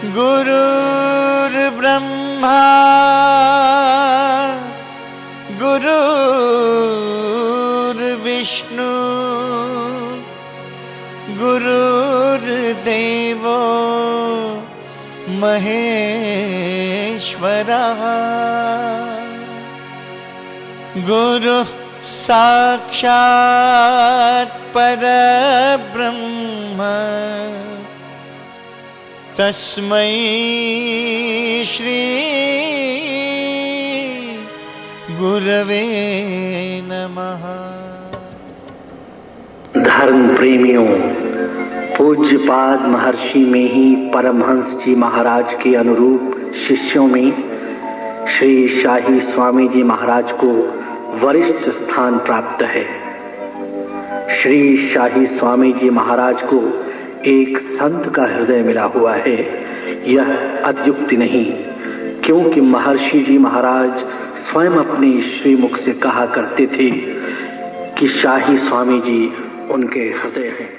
गुरुर्ब्रह्मा गुरुर्विष्णु गुरुर्देवो महेश्वरः गुरुः साक्षात् परब्रह्म तस्मै श्री गुरवे नमः। धर्म प्रेमियों, पूज्यपाद महर्षि में ही परमहंस जी महाराज के अनुरूप शिष्यों में श्री शाही स्वामी जी महाराज को वरिष्ठ स्थान प्राप्त है। श्री शाही स्वामी जी महाराज को एक संत का हृदय मिला हुआ है। यह अत्युक्ति नहीं, क्योंकि महर्षि जी महाराज स्वयं अपने श्रीमुख से कहा करते थे कि शाही स्वामी जी उनके हृदय हैं।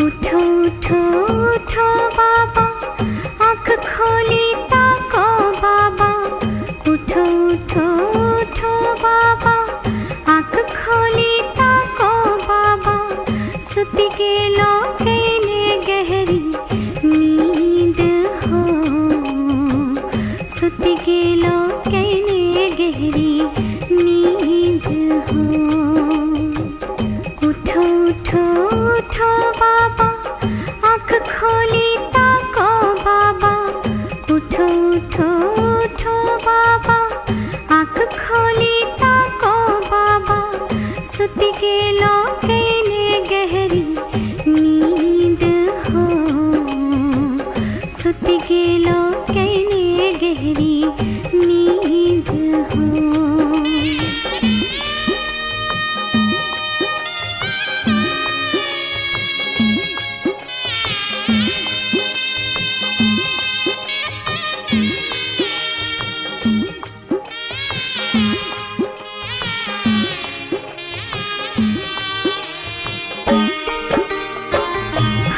उठो उठो उठो बाबा, आँख खोली ताको बाबा। उठो उठो उठो बाबा, आँख खोली ताको बाबा। सुति गेलो कैने गहरी नींद हो, सुति गेलो कैने गहरी नींद हो। उठो उठो उठो बाबा, आँख खोली ताको बाबा। उठो उठो उठो बाबा, आँख खोली ताको बाबा। सुति गेलो कैने गहरी नींद हो, सुति गेलो कैने गहरी नींद हो।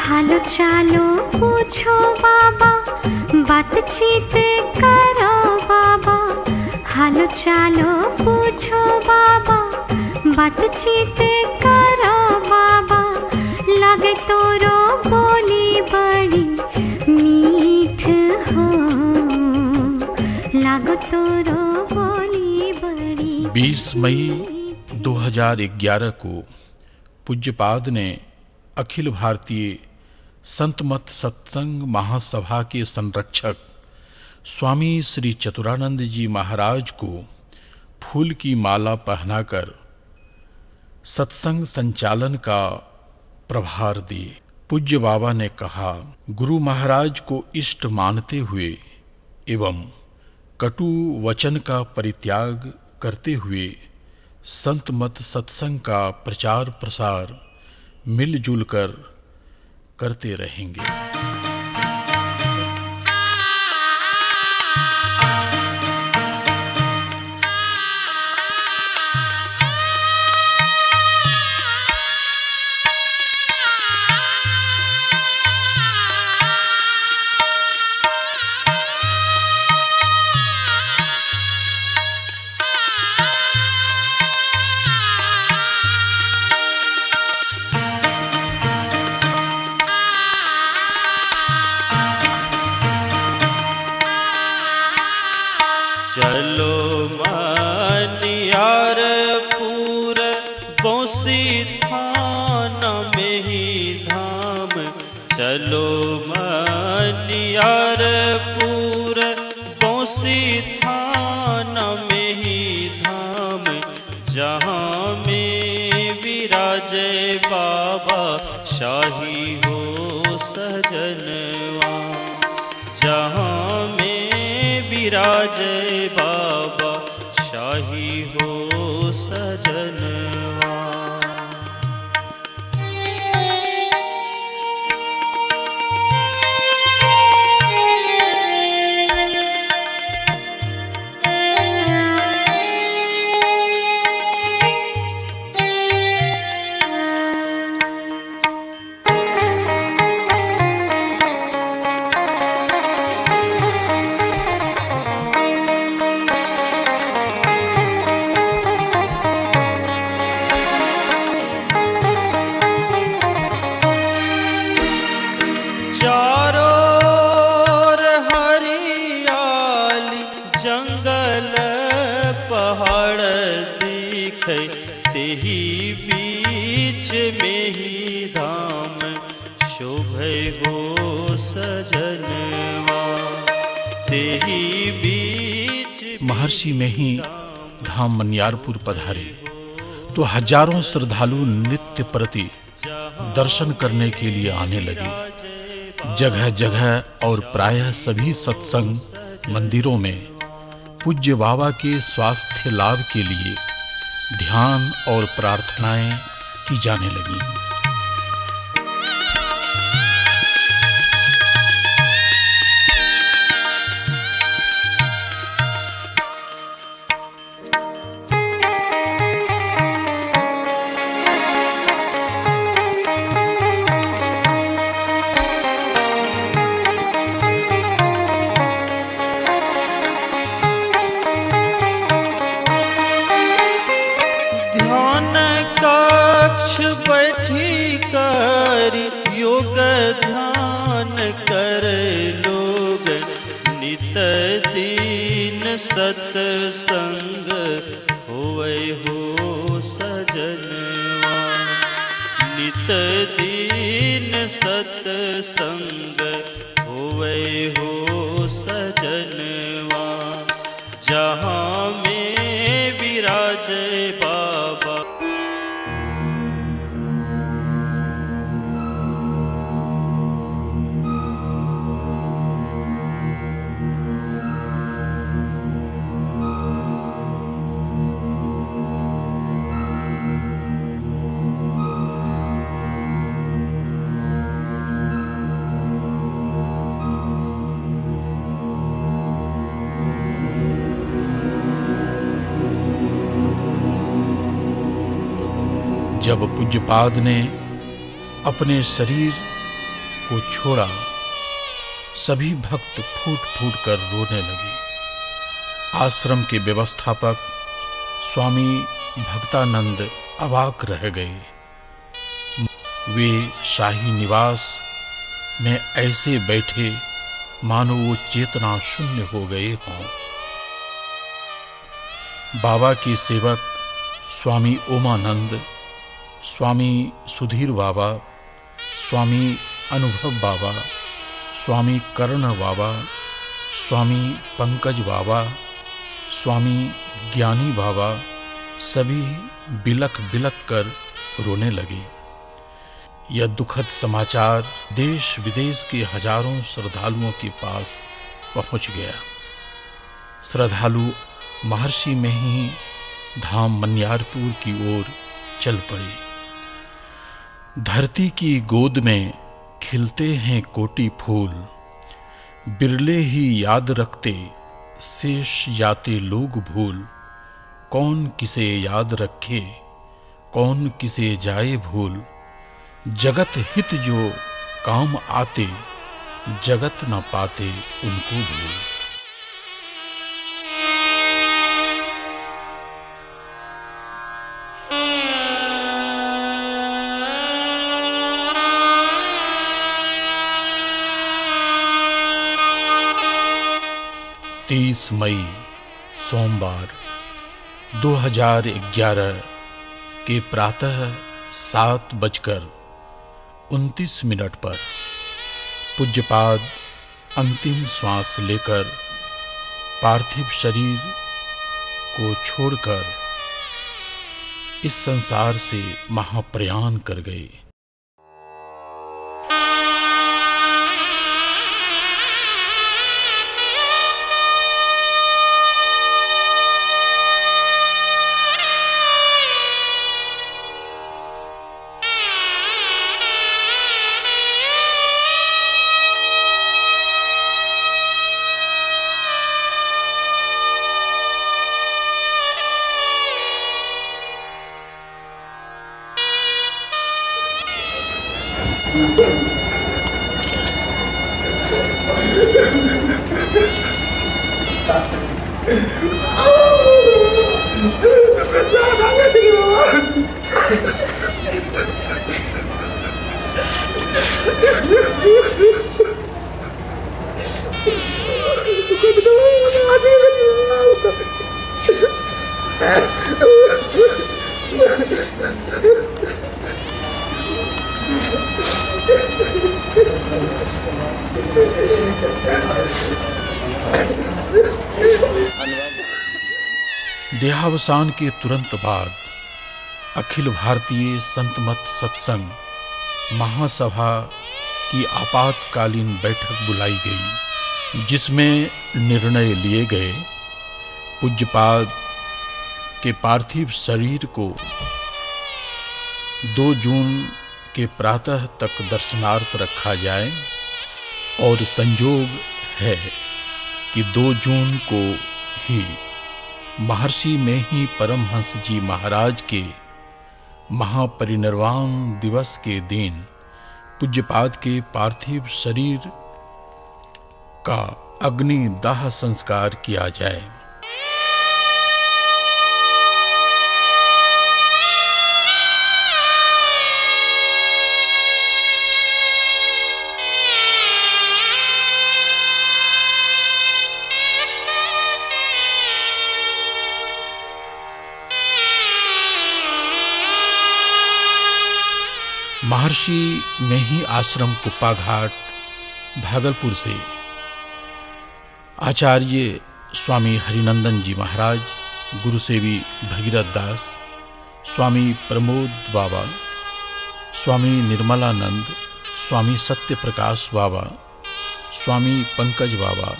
हालो चालो पूछो बाबा, बातचीत करो बाबा। हालो चालो पूछो बाबा, बातचीत करो बाबा। लगे तोरो बोली बड़ी मीठ हो, लागो तोरो बोली बड़ी। 20 मई 2011 को पूज्यपाद ने अखिल भारतीय संतमत सत्संग महासभा के संरक्षक स्वामी श्री चतुरानंद जी महाराज को फूल की माला पहनाकर सत्संग संचालन का प्रभार दिए। पूज्य बाबा ने कहा, गुरु महाराज को इष्ट मानते हुए एवं कटु वचन का परित्याग करते हुए संतमत सत्संग का प्रचार प्रसार मिलजुल कर करते रहेंगे। चलो मनियारपुर बौसी थान में ही धाम, जहाँ में विराजे बाबा शाही हो सजनवा, जहाँ में विराजे बाबा शाही हो सजनवा। तेही बीच में ही धाम शोभे हो सजनवा, तेही बीच। महर्षि में ही धाम मनियारपुर पधारे तो हजारों श्रद्धालु नित्य प्रति दर्शन करने के लिए आने लगे। जगह जगह और प्रायः सभी सत्संग मंदिरों में पूज्य बाबा के स्वास्थ्य लाभ के लिए ध्यान और प्रार्थनाएं की जाने लगी। बैठी कर योग ध्यान कर लोग, नित दिन सत्संग होवे हो सजनवा, नित दिन सत्संग होवे हो सजनवा, जहाँ में विराजे बाबा। जब पूज्यपाद ने अपने शरीर को छोड़ा, सभी भक्त फूट फूट कर रोने लगे। आश्रम के व्यवस्थापक स्वामी भक्तानंद अवाक रह गए। वे शाही निवास में ऐसे बैठे मानो वो चेतना शून्य हो गए हों। बाबा के सेवक स्वामी ओमानंद, स्वामी सुधीर बाबा, स्वामी अनुभव बाबा, स्वामी कर्ण बाबा, स्वामी पंकज बाबा, स्वामी ज्ञानी बाबा सभी बिलख बिलख कर रोने लगे। यह दुखद समाचार देश विदेश के हजारों श्रद्धालुओं के पास पहुंच गया। श्रद्धालु महर्षि में ही धाम मनियारपुर की ओर चल पड़े। धरती की गोद में खिलते हैं कोटि फूल, बिरले ही याद रखते शेष जाते लोग भूल। कौन किसे याद रखे, कौन किसे जाए भूल। जगत हित जो काम आते, जगत न पाते उनको भूल। मई सोमवार 2011 के प्रातः 7:29 पर पूज्यपाद अंतिम श्वास लेकर पार्थिव शरीर को छोड़कर इस संसार से महाप्रयाण कर गए। देहावसान के तुरंत बाद अखिल भारतीय संत मत सत्संग महासभा की आपातकालीन बैठक बुलाई गई, जिसमें निर्णय लिए गए पूज्यपाद के पार्थिव शरीर को 2 जून के प्रातः तक दर्शनार्थ रखा जाए और संयोग है कि 2 जून को ही महर्षि में ही परमहंस जी महाराज के महापरिनिर्वाण दिवस के दिन पूज्यपाद के पार्थिव शरीर का अग्नि दाह संस्कार किया जाए। महर्षि में ही आश्रम कुप्पा घाट भागलपुर से आचार्य स्वामी हरिनंदन जी महाराज, गुरुसेवी भगीरथ दास, स्वामी प्रमोद बाबा, स्वामी निर्मलानंद, स्वामी सत्य प्रकाश बाबा, स्वामी पंकज बाबा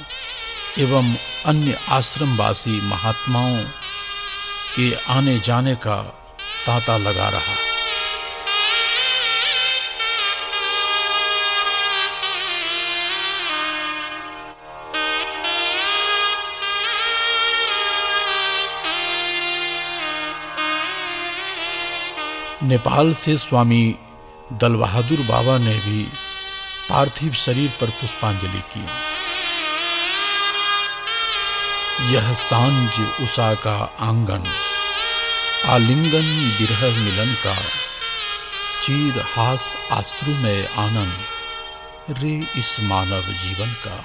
एवं अन्य आश्रमवासी महात्माओं के आने जाने का तांता लगा रहा। नेपाल से स्वामी दल बहादुर बाबा ने भी पार्थिव शरीर पर पुष्पांजलि की। यह सांझ उषा का आंगन, आलिंगन बिरह मिलन का, चीर हास आश्रु में आनंद रे इस मानव जीवन का।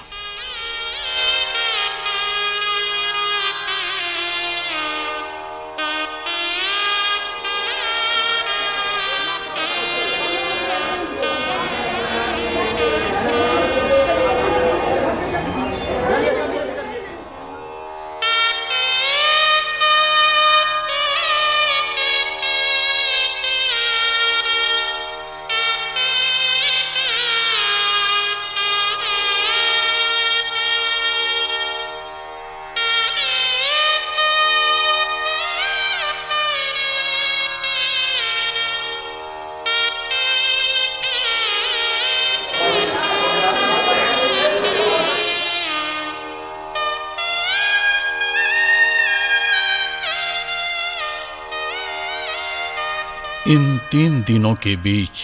इन 3 दिनों के बीच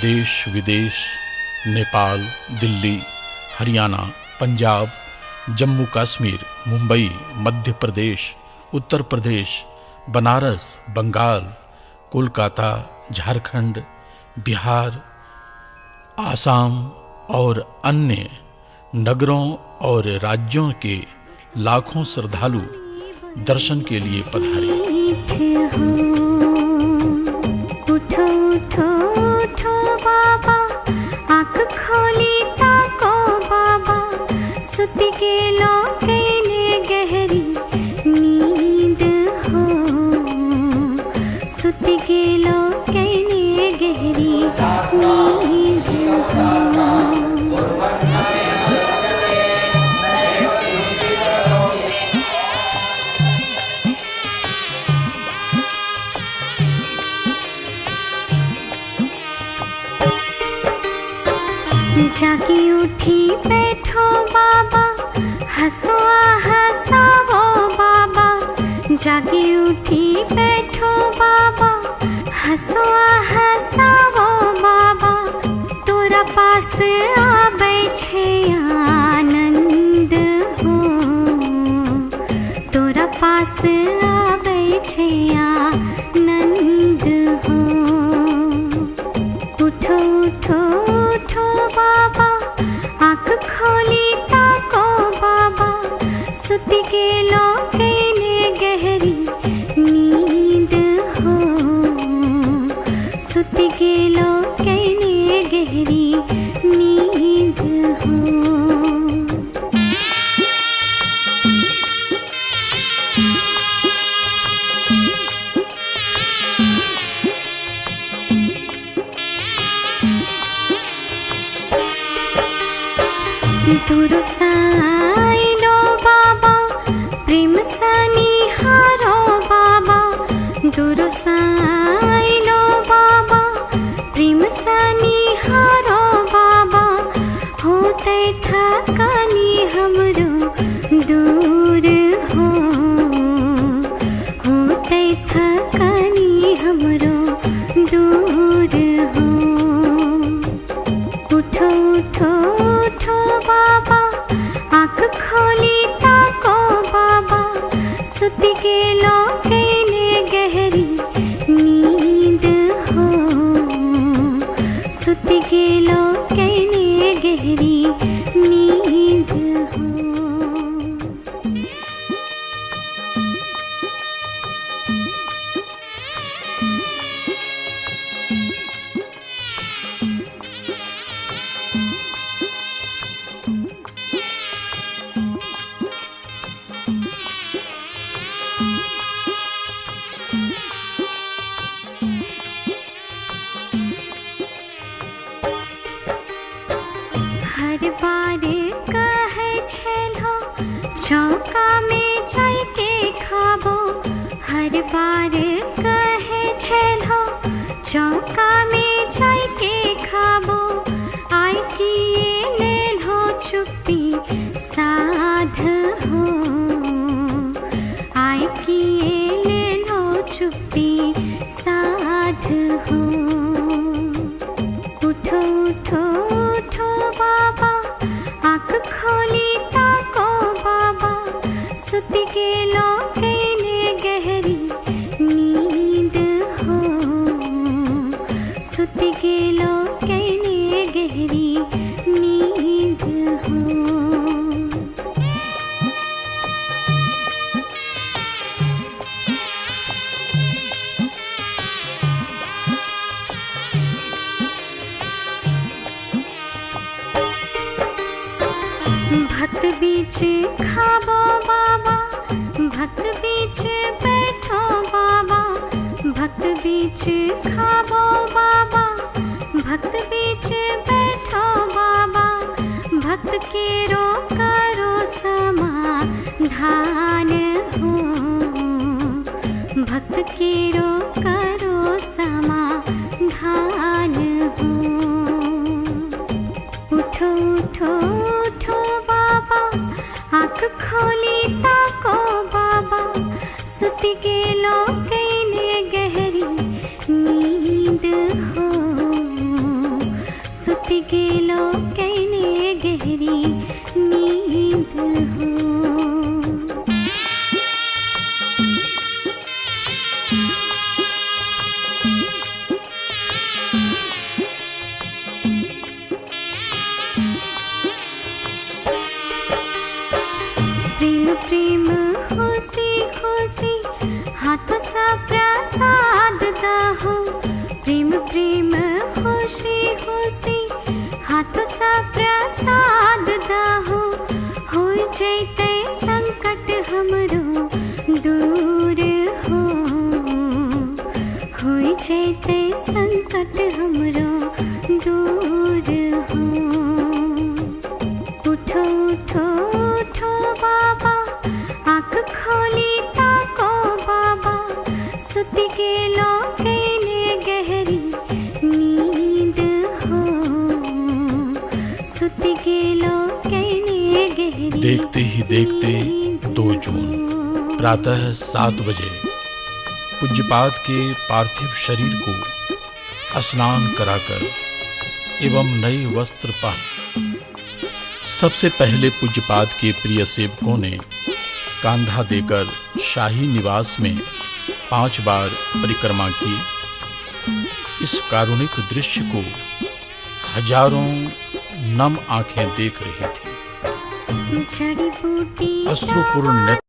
देश विदेश, नेपाल, दिल्ली, हरियाणा, पंजाब, जम्मू कश्मीर, मुंबई, मध्य प्रदेश, उत्तर प्रदेश, बनारस, बंगाल, कोलकाता, झारखंड, बिहार, आसाम और अन्य नगरों और राज्यों के लाखों श्रद्धालु दर्शन के लिए पधारे। उठो उठो उठो बाबा, आँख खोली सुत गेलो कैने गहरी नींद हो। जागी उठी बैठो बाबा, हंसो हंसाओ बाबा। जागी उठी बैठो बाबा, हंसो हंसाओ बाबा। तोरा पास आबै छे आनंद हो, तोरा पास आबै छे आनंद हो। उठो उठो उठो बाबा, आँख खोली ताको बाबा। सुत गेलो कैने गहरी नींद हो, सुत गेलो कैने गहरी नींद हो। दूर साइलो बाबा, प्रेम सानी हारो बाबा। दूर साइलो बाबा, प्रेम सानी हारो बाबा। होते थकानी हमरो दूर हो, होते थकानी हमरो दूर हो। उठो उठो उठो बाबा, आँख खोली ताको बाबा। सुत गेलो कैने गहरी नींद हो, सुत गेलो कैने गहरी नींद हो। हर बार कहे छेलो चौका में जाके खाबो। हर बार कहे छेलो चौका में जाके खाबो। आय किए लेलो चुप्पी साध हो, आय किए लेलो चुप्पी साध हो। उठो उठो उठो बाबा, आँख खोली ताको बाबा। सुत गेलो कैने गहरी नींद हो, सुत गेलो कैने गहरी नींद हो। भक्त बीच खाबो बाबा, भक्त बीच बैठो बाबा। भक्त बीच खाबो बाबा, भक्त बीच बैठो बाबा। भक्त केरो करो समाधान हो, भक्त केरो करो समाधान हो। उठो उठो उठो बाबा, आँख खोली ताको बाबा। सुत गेलो कैने गहरी नींद जैते संकट हमरो दूर हो। उठो उठो उठो बाबा, आँख खोली ताको बाबा, सुत गेलो कैने गहरी नींद हो, सुत गेलो कैने गहरी। देखते ही देखते 2 जून प्रातः 7 बजे पूज्यपाद के पार्थिव शरीर को स्नान कराकर एवं नए वस्त्र पहन सबसे पहले पूज्यपाद के प्रिय सेवकों ने कांधा देकर शाही निवास में 5 बार परिक्रमा की। इस कारुणिक दृश्य को हजारों नम आंखें देख रही थी। जड़ी बूटी अश्रुपूर्ण नेत्र